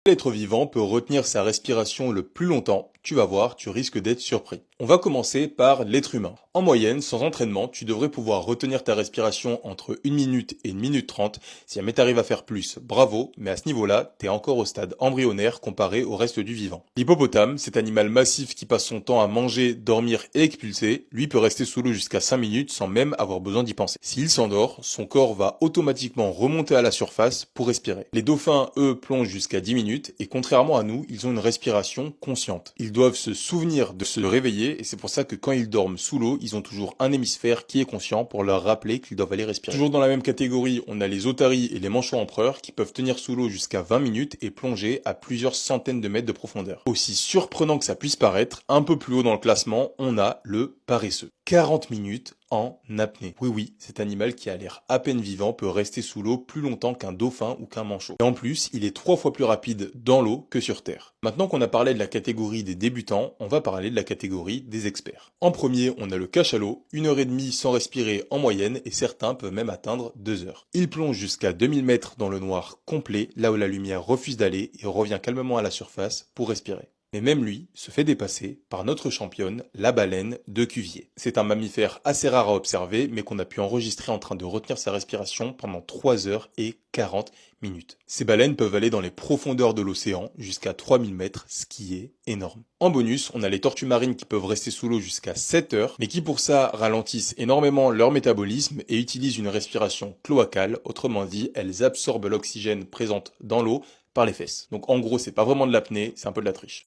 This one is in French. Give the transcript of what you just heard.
L'être vivant peut retenir sa respiration le plus longtemps, tu vas voir, tu risques d'être surpris. On va commencer par l'être humain. En moyenne, sans entraînement, tu devrais pouvoir retenir ta respiration entre 1 minute et 1 minute 30. Si jamais t'arrives à faire plus, bravo, mais à ce niveau-là, t'es encore au stade embryonnaire comparé au reste du vivant. L'hippopotame, cet animal massif qui passe son temps à manger, dormir et expulser, lui peut rester sous l'eau jusqu'à 5 minutes sans même avoir besoin d'y penser. S'il s'endort, son corps va automatiquement remonter à la surface pour respirer. Les dauphins, eux, plongent jusqu'à 10 minutes et contrairement à nous, ils ont une respiration consciente. Ils doivent se souvenir de se réveiller et c'est pour ça que quand ils dorment sous l'eau, ils ont toujours un hémisphère qui est conscient pour leur rappeler qu'ils doivent aller respirer. Toujours dans la même catégorie, on a les otaries et les manchots empereurs qui peuvent tenir sous l'eau jusqu'à 20 minutes et plonger à plusieurs centaines de mètres de profondeur. Aussi surprenant que ça puisse paraître, un peu plus haut dans le classement, on a le paresseux. 40 minutes en apnée. Oui, oui, cet animal qui a l'air à peine vivant peut rester sous l'eau plus longtemps qu'un dauphin ou qu'un manchot. Et en plus, il est 3 fois plus rapide dans l'eau que sur Terre. Maintenant qu'on a parlé de la catégorie des débutants, on va parler de la catégorie des experts. En premier, on a le cachalot, 1 heure et demie sans respirer en moyenne et certains peuvent même atteindre 2 heures. Il plonge jusqu'à 2000 mètres dans le noir complet, là où la lumière refuse d'aller et revient calmement à la surface pour respirer. Mais même lui se fait dépasser par notre championne, la baleine de Cuvier. C'est un mammifère assez rare à observer, mais qu'on a pu enregistrer en train de retenir sa respiration pendant 3 heures et 40 minutes. Ces baleines peuvent aller dans les profondeurs de l'océan, jusqu'à 3000 mètres, ce qui est énorme. En bonus, on a les tortues marines qui peuvent rester sous l'eau jusqu'à 7 heures, mais qui pour ça ralentissent énormément leur métabolisme et utilisent une respiration cloacale, autrement dit, elles absorbent l'oxygène présent dans l'eau par les fesses. Donc en gros, c'est pas vraiment de l'apnée, c'est un peu de la triche.